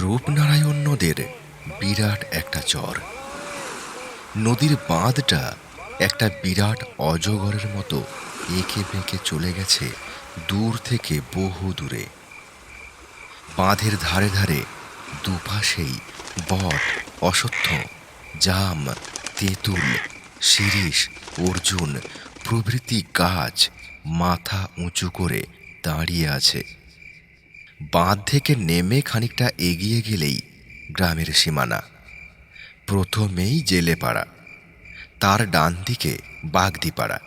রূপনারায়ণ নদের বিরাট একটা চর। নদীর বাঁধটা একটা বিরাট অজগরের মতো এঁকে বেঁকে চলে গেছে দূর থেকে বহু দূরে। বাঁধের ধারে ধারে দুপাশেই বট, অশ্বত্থ, জাম, তেঁতুল, শিরীষ, অর্জুন প্রভৃতি গাছ মাথা উঁচু করে দাঁড়িয়ে আছে। বাঁধ থেকে নেমে খানিকটা এগিয়ে গেলেই গ্রামের সীমানা। প্রথমেই জেলেপাড়া, তার ডান দিকে বাগদিপাড়া।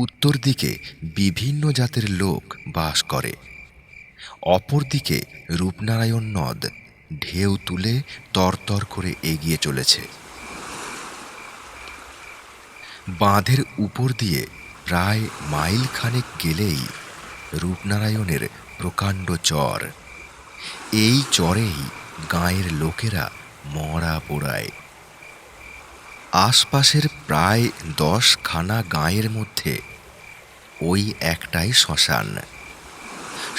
উত্তর দিকে বিভিন্ন জাতের লোক বাস করে। অপর দিকে রূপনারায়ণ নদ ঢেউ তুলে তরতর করে এগিয়ে চলেছে। বাঁধের উপর দিয়ে প্রায় মাইল খানেক গেলেই রূপনারায়ণের প্রকাণ্ড চর। এই চরেই গাঁয়ের লোকেরা মরা পোড়ায়। আশপাশের প্রায় 10খানা গাঁয়ের মধ্যে ওই একটাই শ্মশান।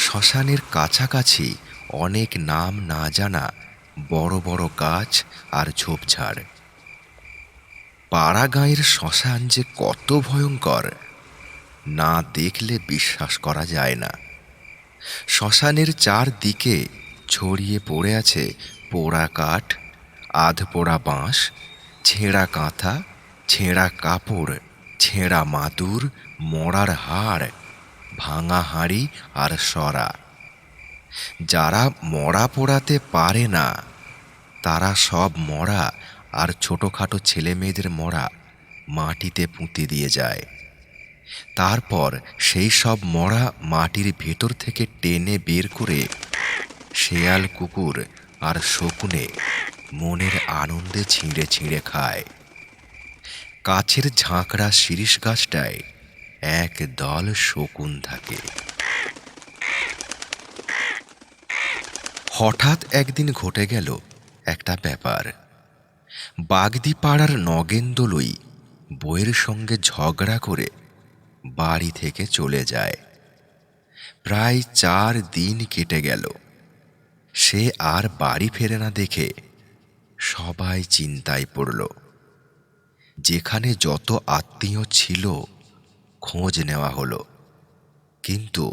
শ্মশানের কাছাকাছি অনেক নাম না জানা বড় বড় গাছ আর ঝোপঝাড়। পাড়া গাঁয়ের শ্মশান যে কত ভয়ঙ্কর, না দেখলে বিশ্বাস করা যায় না। শ্মশানের চারদিকে ছড়িয়ে পড়ে আছে পোড়া কাঠ, আধপোড়া বাঁশ, ছেঁড়া কাঁথা, ছেঁড়া কাপড়, ছেঁড়া মাদুর, মরার হাড়, ভাঙা হাঁড়ি আর সরা। যারা মরা পোড়াতে পারে না তারা সব মরা আর ছোটখাটো ছেলে মেয়েদের মরা মাটিতে পুঁতে দিয়ে যায়। তারপর সেই সব মরা মাটির ভেতর থেকে টেনে বের করে শেয়াল, কুকুর আর শকুনে মনের আনন্দে ছিঁড়ে ছিঁড়ে খায়। কাছের ঝাঁকড়া শিরীষ গাছটায় এক দল শকুন থাকে। হঠাৎ একদিন ঘটে গেল একটা ব্যাপার। বাগদিপাড়ার নগেনদলুই বউয়ের সঙ্গে ঝগড়া করে বাড়ি থেকে চলে যায়। প্রায় 4 দিন কেটে গেল। সে আর বাড়ি ফেরে না দেখে সবাই চিন্তায় পড়ল। যেখানে যত আত্মীয় ছিল খোঁজ নেওয়া হলো, কিন্তু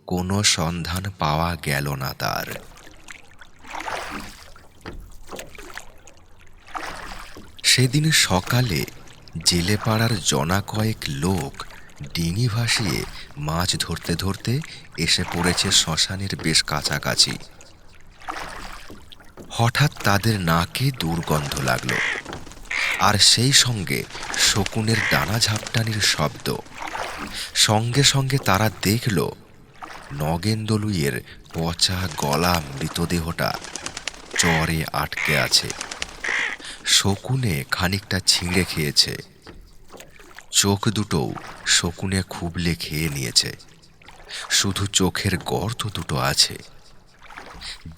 কোনো সন্ধান পাওয়া গেল না তার। সেদিন সকালে জেলেপাড়ার জনা কয়েক লোক ডিঙি ভাসিয়ে মাছ ধরতে ধরতে এসে পড়েছে শ্মশানের বেশ কাছাকাছি। হঠাৎ তাদের নাকে দুর্গন্ধ লাগলো, আর সেই সঙ্গে শকুনের ডানা ঝাপটানির শব্দ। সঙ্গে সঙ্গে তারা দেখল নগেনদলুইয়ের পচা গলা মৃতদেহটা চরে আটকে আছে। শকুনে খানিকটা ছিঁড়ে খেয়েছে, চোখ দুটোও শকুনে খুবলে খেয়ে নিয়েছে, শুধু চোখের গর্ত দুটো আছে।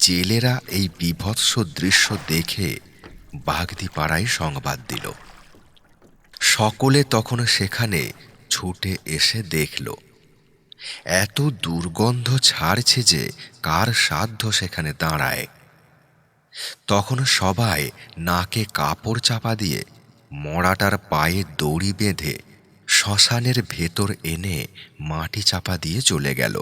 জেলেরা এই বীভৎস দৃশ্য দেখে বাগদিপাড়ায় সংবাদ দিল। সকলে তখন সেখানে ছুটে এসে দেখল। এত দুর্গন্ধ ছাড়ছে যে কার সাধ্য সেখানে দাঁড়ায়। তখন সবাই নাকে কাপড় চাপা দিয়ে মড়াটার পায়ে দড়ি বেঁধে শ্মশানের ভেতর এনে মাটি চাপা দিয়ে চলে গেল।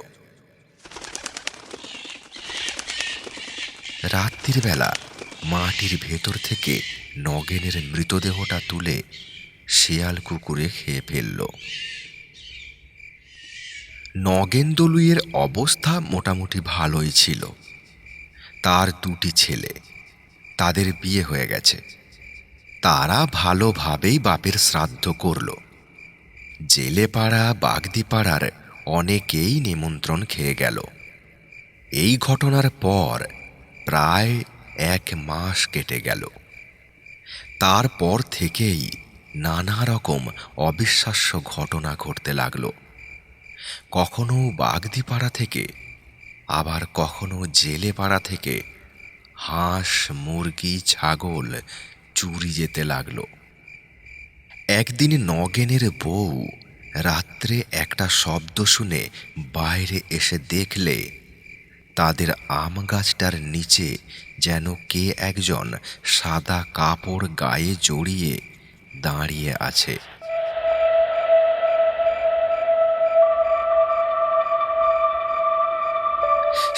রাত্রির বেলা মাটির ভেতর থেকে নগেনের মৃতদেহটা তুলে শেয়াল, কুকুরে খেয়ে ফেলল। নগেনদলুইয়ের অবস্থা মোটামুটি ভালোই ছিল। তার 2টি ছেলে, তাদের বিয়ে হয়ে গেছে। তারা ভালোভাবেই বাপের শ্রাদ্ধ করল। জেলেপাড়া, বাগদিপাড়ার অনেকেই নিমন্ত্রণ খেয়ে গেল। এই ঘটনার পর প্রায় 1 মাস কেটে গেল। তারপর থেকেই নানা রকম অবিশ্বাস্য ঘটনা ঘটতে লাগলো। কখনো বাগদিপাড়া থেকে, আবার কখনো জেলেপাড়া থেকে হাঁস, মুরগি, ছাগল চুরি যেতে লাগলো। একদিন নগেনের বউ রাত্রে একটা শব্দ শুনে বাইরে এসে দেখলে তাদের আম গাছটার নিচে যেন কে একজন সাদা কাপড় গায়ে জড়িয়ে দাঁড়িয়ে আছে।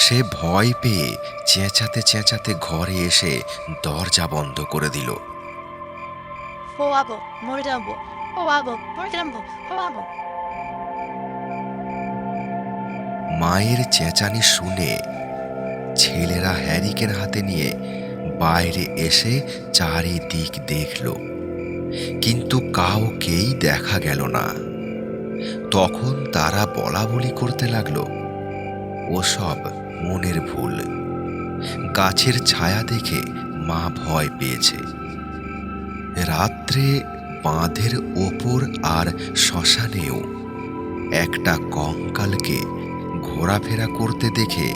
সে ভয় পেয়ে চেঁচাতে চেঁচাতে ঘরে এসে দরজা বন্ধ করে দিল। Horrible, formidable, horrible, formidable, horrible. মায়ের চেঁচানি শুনে ছেলেরা হ্যারিকেন হাতে নিয়ে বাইরে এসে চারিদিক দেখল, কিন্তু কাউকেই দেখা গেল না। তখন তারা বলাবলি করতে লাগলো, ওসব মনের ভুল। গাছের ছায়া দেখে মা ভয় পেয়েছে। রাত্রে বাঁধের ওপর আর শ্মশানেও একটা কঙ্কালকে ঘোরাফেরা করতে দেখে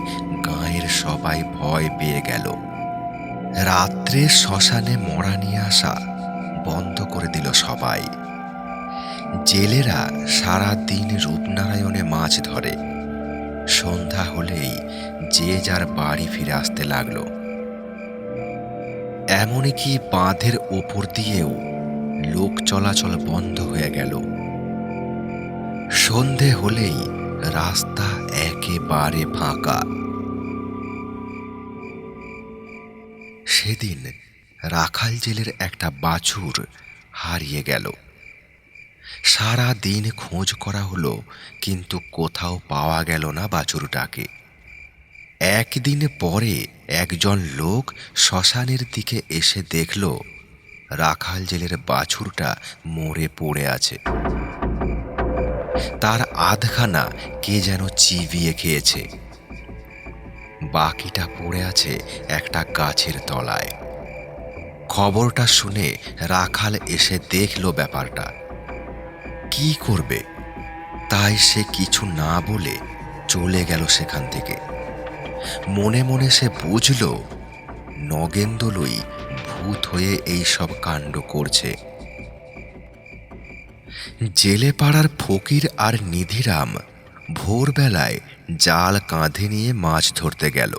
গাঁয়ের সবাই ভয় পেয়ে গেল। রাত্রে শ্মশানে মরা নিয়ে আসা বন্ধ করে দিল সবাই। জেলেরা সারা দিন রূপনারায়ণে মাছ ধরে। সন্ধ্যা হলেই যে যার বাড়ি ফিরে আসতে লাগলো। এমনকি বাঁধের ওপর দিয়েও লোক চলাচল বন্ধ হয়ে গেল। সন্ধে হলেই রাস্তা একেবারে ফাঁকা। সেদিন রাখাল জেলের একটা বাছুর হারিয়ে গেল। সারা দিন খোঁজ করা হলো, কিন্তু কোথাও পাওয়া গেল না বাছুরটাকে। একদিন পরে একজন লোক শ্মশানের দিকে এসে দেখল রাখাল জেলের বাছুরটা মরে পড়ে আছে। তার আধখানা কে যেন চিবিয়ে খেয়েছে, বাকিটা পড়ে আছে একটা গাছের তলায়। খবরটা শুনে রাখাল এসে দেখল ব্যাপারটা। কি করবে, তাই সে কিছু না বলে চলে গেল সেখান থেকে। মনে মনে সে বুঝল নগেন্দলই ভূত হয়ে এই সব কাণ্ড করছে। জেলে পাড়ার ফকির আর নিধিরাম ভোরবেলায় জাল কাঁধে নিয়ে মাছ ধরতে গেল।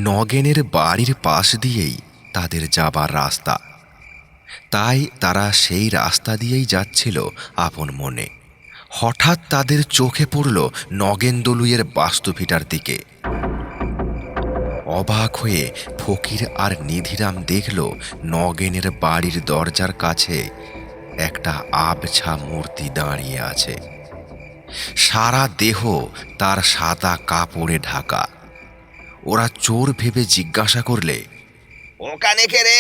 নগেনের বাড়ির পাশ দিয়েই তাদের যাবার রাস্তা, তাই তারা সেই রাস্তা দিয়েই যাচ্ছিল আপন মনে। হঠাৎ তাদের চোখে পড়ল নগেনদলুইয়ের বাস্তুভিটার দিকে। অবাক হয়ে ফকির আর নিধিরাম দেখল নগেনের বাড়ির দরজার কাছে একটা আবছা মূর্তি দাঁড়িয়ে আছে। সারা দেহ তার সাদা কাপড়ে ঢাকা। ওরা চোর ভেবে জিজ্ঞাসা করলে, ওখানে কে রে?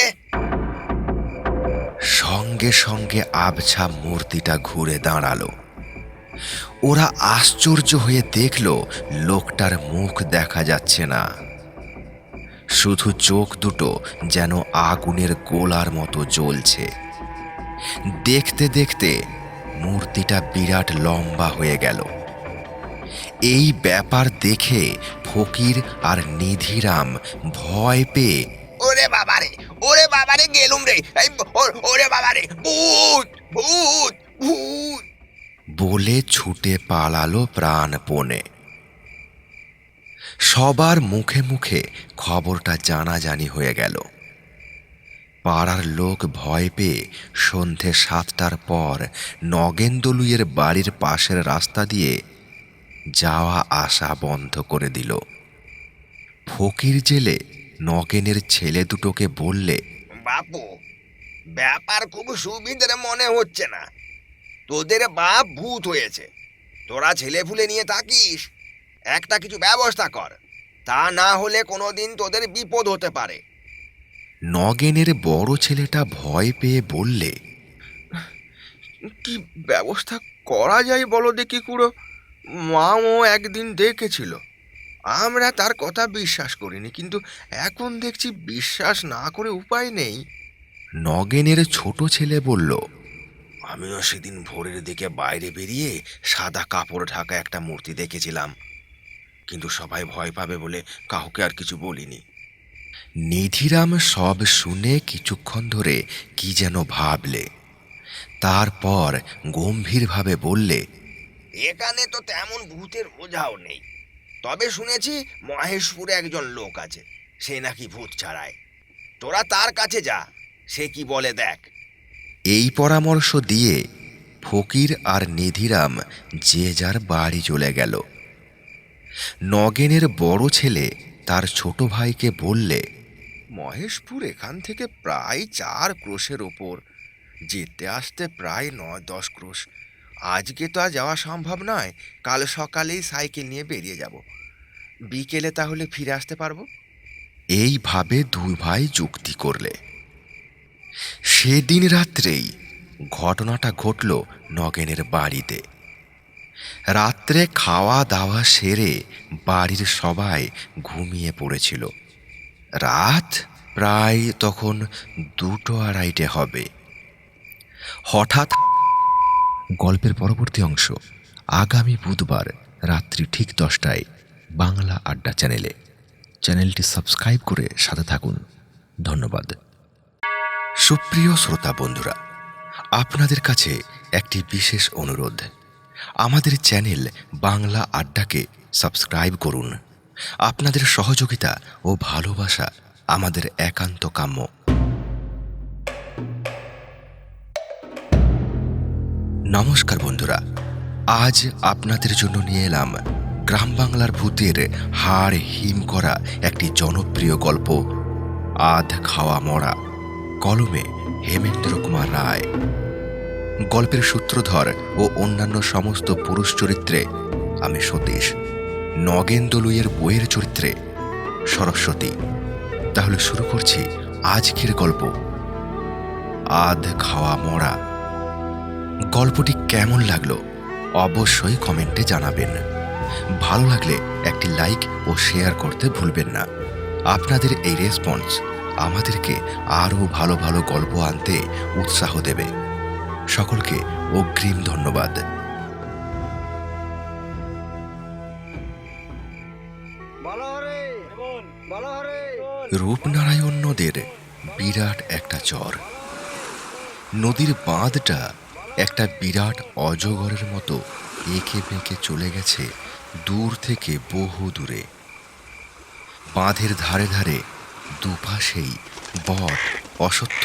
সঙ্গে সঙ্গে আবছা মূর্তিটা ঘুরে দাঁড়ালো। ওরা আশ্চর্য হয়ে দেখল লোকটার মুখ দেখা যাচ্ছে না, শুধু চোখ দুটো যেন আগুনের গোলার মতো জ্বলছে। দেখতে দেখতে মূর্তিটা বিরাট লম্বা হয়ে গেল। এই ব্যাপার দেখে ফকির আর নিধিরাম ভয় পেয়ে, ওরে বাবারে, ওরে বাবারে, গেলুম রে, ওরে বাবারে, ভূত ভূত ভূত বলে ছুটে পালালো প্রাণপণে। সবার মুখে মুখে খবরটা জানাজানি হয়ে গেল। পাড়ার লোক ভয় পেয়ে সন্ধে 7টার পর নগেনদলুইয়ের বাড়ির পাশের রাস্তা দিয়ে যাওয়া আসা বন্ধ করে দিল। ফকির জেলে নগেনের ছেলে দুটোকে বললে, বাপু, ব্যাপার খুব সুবিধের মনে হচ্ছে না। তোদের বাপ ভূত হয়েছে, তোরা ছেলে ফুলে নিয়ে থাকিস। একটা কিছু ব্যবস্থা কর, তা না হলে কোনোদিন তোদের বিপদ হতে পারে। নগেনের বড় ছেলেটা ভয় পেয়ে বললে, কি ব্যবস্থা করা যায় বলো দেখি খুড়ো? মাও একদিন দেখেছিল, আমরা তার কথা বিশ্বাস করিনি, কিন্তু এখন দেখছি বিশ্বাস না করে উপায় নেই। নগেনের ছোট ছেলে বলল, আমিও সেদিন ভোরের দিকে বাইরে বেরিয়ে সাদা কাপড় ঢাকা একটা মূর্তি দেখেছিলাম, কিন্তু সবাই ভয় পাবে বলে কাউকে আর কিছু বলিনি। নিধিরাম সব শুনে কিছুক্ষণ ধরে কি যেন ভাবলে, তারপর গম্ভীরভাবে বললে, এখানে তো তেমন ভূতের ওঝাও নেই, তবে শুনেছি মহেশপুরে একজন লোক আছে, সে নাকি ভূত ছাড়ায়। তোরা তার কাছে যা, সে কি বলে দেখ। এই পরামর্শ দিয়ে ফকির আর নিধিরাম যে যার বাড়ি চলে গেল। নগেনের বড় ছেলে তার ছোট ভাইকে বললে, মহেশপুর এখান থেকে প্রায় 4 ক্রোশের ওপর, যেতে আসতে প্রায় 9-10 ক্রোশ। আজকে তো আর যাওয়া সম্ভব নয়, কাল সকালেই সাইকেল নিয়ে বেরিয়ে যাব, বিকেলে তাহলে ফিরে আসতে পারবো। এইভাবে দুই ভাই যুক্তি করলে। সেদিন রাত্রেই ঘটনাটা ঘটল নগেনের বাড়িতে। রাত্রে খাওয়া দাওয়া সেরে বাড়ির সবাই ঘুমিয়ে পড়েছিল। রাত প্রায় তখন 2-2:30 হবে। হঠাৎ গল্পের পরবর্তী অংশ আগামী বুধবার রাত্রি ঠিক 10টায় বাংলা আড্ডা চ্যানেলে। চ্যানেলটি সাবস্ক্রাইব করে সাথে থাকুন। ধন্যবাদ। সুপ্রিয় শ্রোতা বন্ধুরা, আপনাদের কাছে একটি বিশেষ অনুরোধ। আমাদের চ্যানেল বাংলা আড্ডাকে সাবস্ক্রাইব করুন। আপনাদের সহযোগিতা ও ভালোবাসা আমাদের একান্ত কাম্য। নমস্কার বন্ধুরা, আজ আপনাদের জন্য নিয়ে এলাম গ্রাম বাংলার ভূতের হাড় হিম করা একটি জনপ্রিয় গল্প, আধ খাওয়া মরা। কলমে হেমেন্দ্র কুমার রায়। গল্পের সূত্রধর ও অন্যান্য সমস্ত পুরুষ চরিত্রে আমি সতীশ, নগেন দলুইয়ের বইয়ের চরিত্রে সরস্বতী। তাহলে শুরু করছি আজকের গল্প, আধ খাওয়া মরা। গল্পটি কেমন লাগলো অবশ্যই কমেন্টে জানাবেন। ভালো লাগলে একটি লাইক ও শেয়ার করতে ভুলবেন না। আপনাদের এই রেসপন্স আমাদেরকে আরও ভালো ভালো গল্প আনতে উৎসাহ দেবে। সকলকে অগ্রিম ধন্যবাদ। রূপনারায়ণ নদের বিরাট একটা চর। নদীর বাঁধটা একটা বিরাট অজগরের মতো এঁকে বেঁকে চলে গেছে দূর থেকে বহু দূরে। বাঁধের ধারে ধারে দুপাশেই বট, অশ্বত্থ,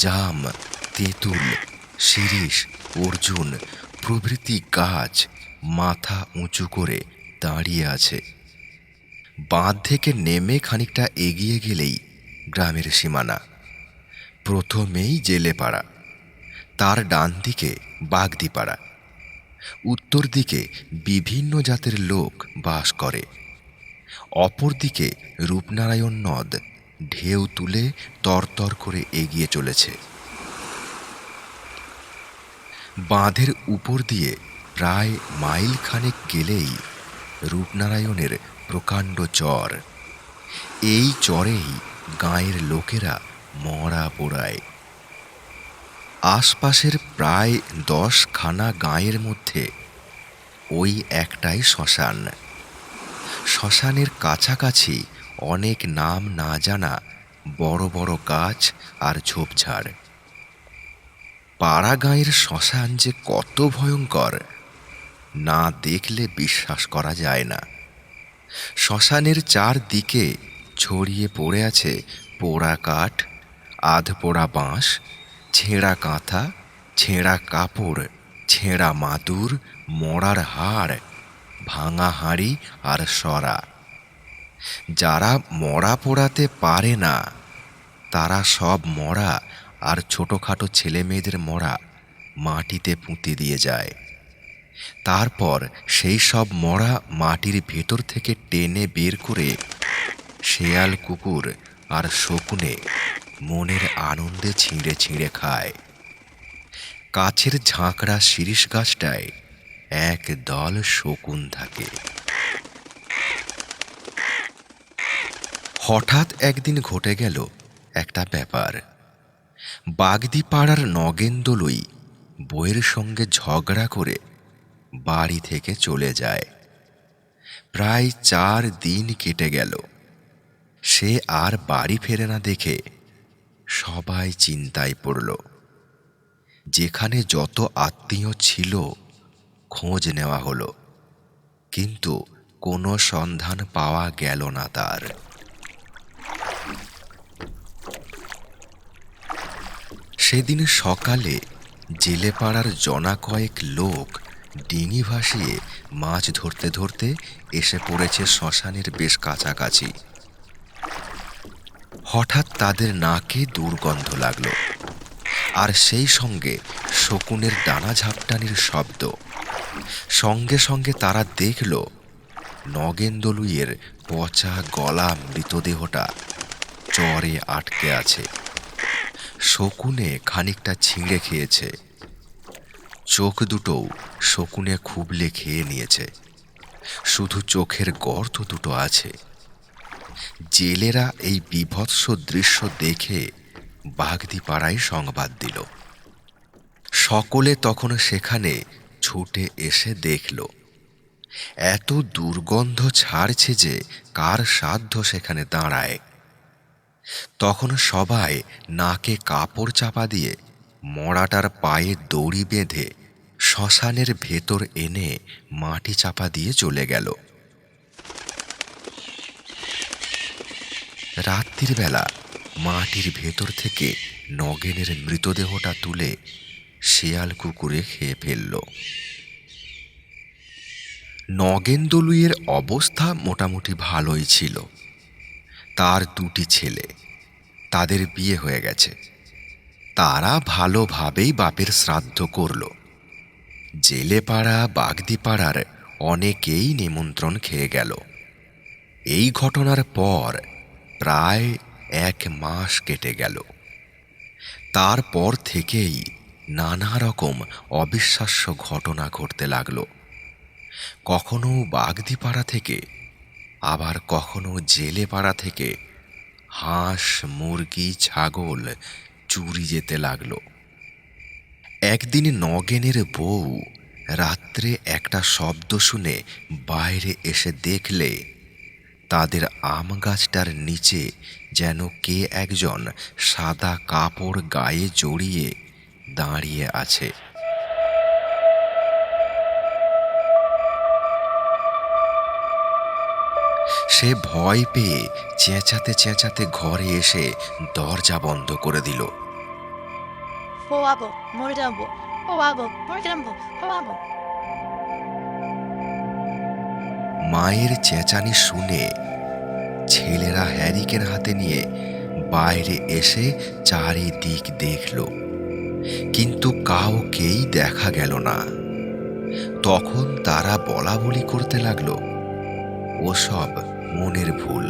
জাম, তেঁতুল, শিরীষ, অর্জুন প্রভৃতি গাছ মাথা উঁচু করে দাঁড়িয়ে আছে। বাঁধ থেকে নেমে খানিকটা এগিয়ে গেলেই গ্রামের সীমানা। প্রথমেই জেলেপাড়া, তার ডান দিকে বাগদিপাড়া। উত্তর দিকে বিভিন্ন জাতের লোক বাস করে। অপরদিকে রূপনারায়ণ নদ ঢেউ তুলে তরতর করে এগিয়ে চলেছে। বাঁধের উপর দিয়ে প্রায় মাইল খানেক গেলেই রূপনারায়ণের প্রকাণ্ড চর। এই চরেই গাঁয়ের লোকেরা মরা পোড়ায়। আশপাশের প্রায় 10খানা গাঁয়ের মধ্যে ওই একটাই শ্মশান। শ্মশানের কাছাকাছি অনেক নাম না জানা বড় বড় গাছ আর ঝোপঝাড়। পাড়া গাঁয়ের শ্মশান যে কত ভয়ঙ্কর, না দেখলে বিশ্বাস করা যায় না। শ্মশানের চারদিকে ছড়িয়ে পড়ে আছে পোড়া কাঠ, আধ পোড়া বাঁশ, ছেঁড়া কাঁথা, ছেঁড়া কাপড়, ছেঁড়া মাদুর, মরার হাড়, ভাঙা হাঁড়ি আর সরা। যারা মরা পোড়াতে পারে না তারা সব মরা আর ছোটোখাটো ছেলে মেয়েদের মরা মাটিতে পুঁতে দিয়ে যায়। তারপর সেই সব মরা মাটির ভেতর থেকে টেনে বের করে শেয়াল, কুকুর আর শকুনে মনের আনন্দে ছিঁড়ে ছিঁড়ে খায়। কাছের ঝাঁকড়া শিরীষ গাছটায় এক দল শকুন থাকে। হঠাৎ একদিন ঘটে গেল একটা ব্যাপার। বাগদিপাড়ার নগেন দলুই বইয়ের সঙ্গে ঝগড়া করে বাড়ি থেকে চলে যায়। প্রায় 4 দিন কেটে গেল। সে আর বাড়ি ফেরে না দেখে সবাই চিন্তায় পড়ল। যেখানে যত আত্মীয় ছিল খোঁজ নেওয়া হলো, কিন্তু কোনো সন্ধান পাওয়া গেল না তার। সেদিন সকালে জেলে পাড়ার জনা কয়েক লোক ডিঙি ভাসিয়ে মাছ ধরতে ধরতে এসে পড়েছে শ্মশানের বেশ কাছাকাছি। হঠাৎ তাদের নাকে দুর্গন্ধ লাগল, আর সেই সঙ্গে শকুনের ডানা ঝাপটানির শব্দ। সঙ্গে সঙ্গে তারা দেখল নগেনদলুইয়ের পচা গলা মৃতদেহটা চরে আটকে আছে। শকুনে খানিকটা ছিঁড়ে খেয়েছে, চোখ দুটোও শকুনে খুবলে খেয়ে নিয়েছে, শুধু চোখের গর্ত দুটো আছে। জেলেরা এই বীভৎস দৃশ্য দেখে বাগদিপাড়ায় সংবাদ দিল। সকলে তখন সেখানে ছুটে এসে দেখল এত দুর্গন্ধ ছাড়ছে যে কার সাধ্য সেখানে দাঁড়ায়। তখন সবাই নাকে কাপড় চাপা দিয়ে মড়াটার পায়ে দড়ি বেঁধে শ্মশানের ভেতর এনে মাটি চাপা দিয়ে চলে গেল। রাত্রির বেলা মাটির ভেতর থেকে নগেনের মৃতদেহটা তুলে শেয়াল কুকুরে খেয়ে ফেলল। নগেনদলুইয়ের অবস্থা মোটামুটি ভালোই ছিল। তার দুটি ছেলে, তাদের বিয়ে হয়ে গেছে। তারা ভালোভাবেই বাপের শ্রাদ্ধ করল। জেলেপাড়া বাগদিপাড়ার অনেকেই নিমন্ত্রণ খেয়ে গেল। এই ঘটনার পর প্রায় 1 মাস কেটে গেল। তারপর থেকেই নানা রকম অবিশ্বাস্য ঘটনা ঘটতে লাগল। কখনো বাগদিপাড়া থেকে, আবার কখনো জেলেপাড়া থেকে হাঁস, মুরগি, ছাগল চুরি যেতে লাগলো। একদিন নগেনের বউ রাত্রে একটা শব্দ শুনে বাইরে এসে দেখলে তাদের আম গাছটার নিচে যেন কে একজন সাদা কাপড় গায়ে জড়িয়ে দাঁড়িয়ে আছে। সে ভয় পেয়ে চেঁচাতে চেঁচাতে ঘরে এসে দরজা বন্ধ করে দিল। 포하고 모르다보 포하고 모르다보 포하고 মায়ের চেঁচানি শুনে ছেলেরা হ্যারিকেন হাতে নিয়ে বাইরে এসে চারিদিক দেখল, কিন্তু কাউকেই দেখা গেল না। তখন তারা বলা বলি করতে লাগলো, ওসব মনের ভুল,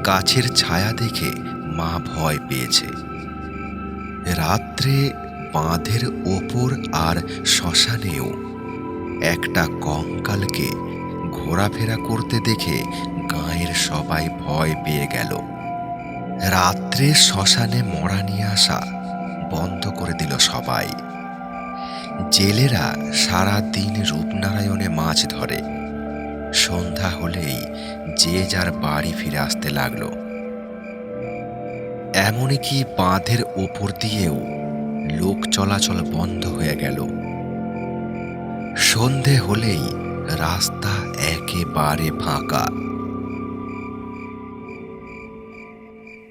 গাছের ছায়া দেখে মা ভয় পেয়েছে। রাত্রে বাঁধের ওপর আর শ্মশানেও একটা কঙ্কালকে ঘোরাফেরা করতে দেখে গাঁয়ের সবাই ভয় পেয়ে গেল। রাত্রে শ্মশানে মরা নিয়ে আসা বন্ধ করে দিল সবাই। জেলেরা সারা দিন রূপনারায়ণে মাছ ধরে। সন্ধ্যা হলেই যে যার বাড়ি ফিরে আসতে লাগলো। এমনকি বাঁধের ওপর দিয়েও লোক চলাচল বন্ধ হয়ে গেল। সন্ধে হলেই রাস্তা একেবারে ফাঁকা।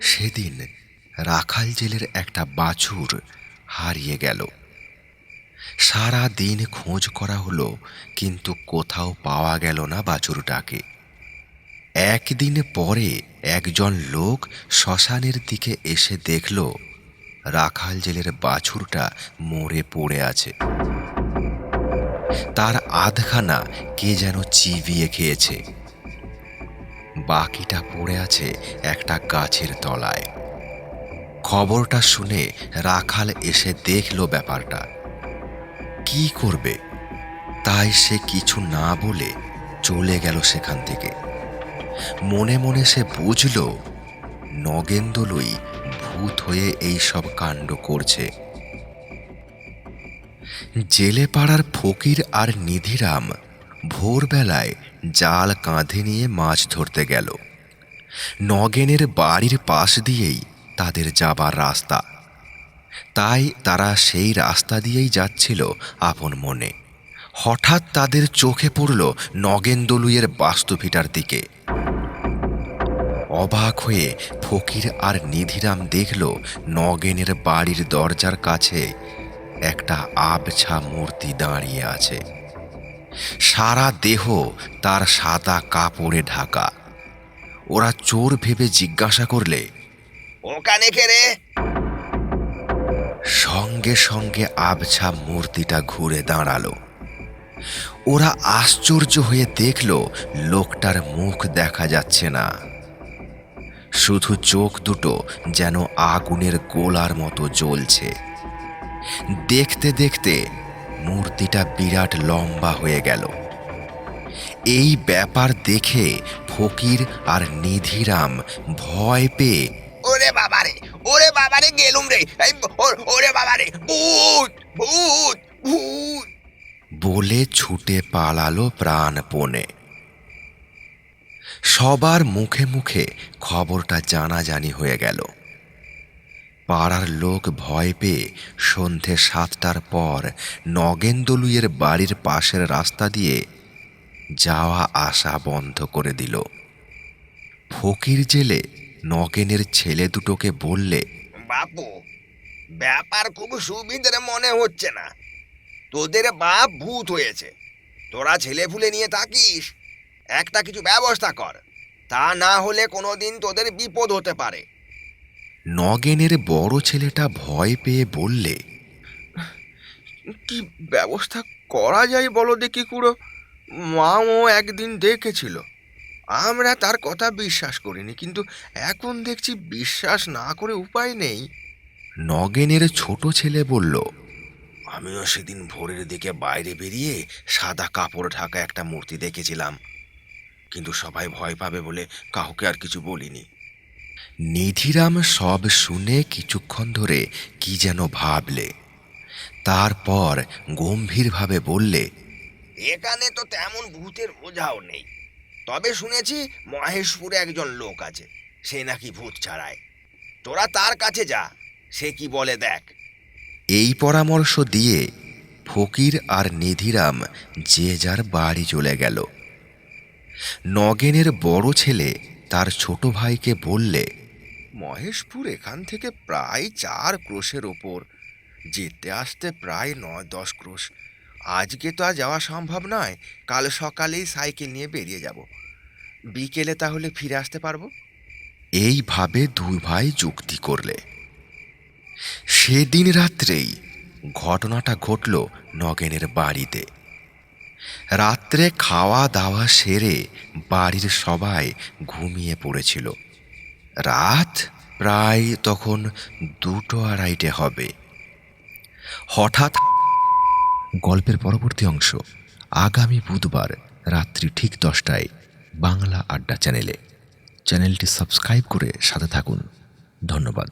সেদিন রাখাল জেলের একটা বাছুর হারিয়ে গেল। সারা দিন খোঁজ করা হলো, কিন্তু কোথাও পাওয়া গেল না বাছুরটাকে। একদিন পরে একজন লোক শ্মশানের দিকে এসে দেখল রাখাল জেলের বাছুরটা মরে পড়ে আছে। তার আধখানা কে যেন চিবিয়ে খেয়েছে, বাকিটা পড়ে আছে একটা গাছের তলায়। খবরটা শুনে রাখাল এসে দেখল ব্যাপারটা। কি করবে, তাই সে কিছু না বলে চলে গেল সেখান থেকে। মনে মনে সে বুঝল নগেনদলুই ভূত হয়ে এই সব কাণ্ড করছে। জেলে পাড়ার ফকির আর নিধিরাম ভোরবেলায় জাল কাঁধে নিয়ে মাছ ধরতে গেল। নগেনের বাড়ির পাশ দিয়েই তাদের যাবার রাস্তা, তাই তারা সেই রাস্তা দিয়েই যাচ্ছিল আপন মনে। হঠাৎ তাদের চোখে পড়ল নগেনদলুইয়ের বাস্তুভিটার দিকে। অবাক হয়ে ফকির আর নিধিরাম দেখল নগেনের বাড়ির দরজার কাছে একটা আবছা মূর্তি দাঁড়িয়ে আছে। সারা দেহ তার সাদা কাপড়ে ঢাকা। ওরা চোর ভেবে জিজ্ঞাসা করলে, ওখানে কে রে? সঙ্গে সঙ্গে আবছা মূর্তিটা ঘুরে দাঁড়ালো। ওরা আশ্চর্য হয়ে দেখল লোকটার মুখ দেখা যাচ্ছে না, শুধু চোখ দুটো যেন আগুনের গোলার মতো জ্বলছে। দেখতে দেখতে মূর্তিটা বিরাট লম্বা হয়ে গেল। এই ব্যাপার দেখে ফকির আর নিধিরাম ভয় পেয়ে ওরে বাবারে গেলুম রে, ওরে বাবারে, ভূত ভূত ভূত বলে ছুটে পালালো প্রাণপণে। সবার মুখে মুখে খবরটা জানাজানি হয়ে গেল। পাড়ার লোক ভয় পেয়ে সন্ধে 7টার পর নগেনদলুইয়ের বাড়ির পাশের রাস্তা দিয়ে যাওয়া আসা বন্ধ করে দিল। ফকির জেলে নগেনের ছেলে দুটোকে বললে, বাপু, ব্যাপার খুব সুবিধের মনে হচ্ছে না। তোদের বাপ ভূত হয়েছে, তোরা ছেলেপুলে নিয়ে থাকিস, একটা কিছু ব্যবস্থা কর, তা না হলে কোনোদিন তোদের বিপদ হতে পারে। নগেনের বড় ছেলেটা ভয় পেয়ে বললে, কি ব্যবস্থা করা যায় বলো দেখি খুড়ো? মাও একদিন দেখেছিল, আমরা তার কথা বিশ্বাস করিনি, কিন্তু এখন দেখছি বিশ্বাস না করে উপায় নেই। নগেনের ছোট ছেলে বলল, আমিও সেদিন ভোরের দিকে বাইরে বেরিয়ে সাদা কাপড় ঢাকা একটা মূর্তি দেখেছিলাম, কিন্তু সবাই ভয় পাবে বলে কাউকে আর কিছু বলিনি। নিধিরাম সব শুনে কিছুক্ষণ ধরে কি যেন ভাবলে, তারপর গম্ভীরভাবে বললে, এখানে তো তেমন ভূতের ওঝাও নেই, তবে শুনেছি মহেশপুরে একজন লোক আছে, সে নাকি ভূত ছাড়ায়। তোরা তার কাছে যা, সে কি বলে দেখ। এই পরামর্শ দিয়ে ফকির আর নিধিরাম যে যার বাড়ি চলে গেল। নগেনের বড় ছেলে তার ছোট ভাইকে বললে, মহেশপুর এখান থেকে প্রায় 4 ক্রোশের ওপর, যেতে আসতে প্রায় 9-10 ক্রোশ। আজকে তো আর যাওয়া সম্ভব নয়, কাল সকালেই সাইকেল নিয়ে বেরিয়ে যাব, বিকেলে তাহলে ফিরে আসতে পারবো। এইভাবে দুই ভাই যুক্তি করলে। সেদিন রাত্রেই ঘটনাটা ঘটল নগেনের বাড়িতে। রাত্রে খাওয়া দাওয়া সেরে বাড়ির সবাই ঘুমিয়ে পড়েছিল। রাত প্রায় তখন 2-2:30 হবে। হঠাৎ গল্পের পরবর্তী অংশ আগামী বুধবার রাত্রি ঠিক 10টায় বাংলা আড্ডা চ্যানেলে। চ্যানেলটি সাবস্ক্রাইব করে সাথে থাকুন। ধন্যবাদ।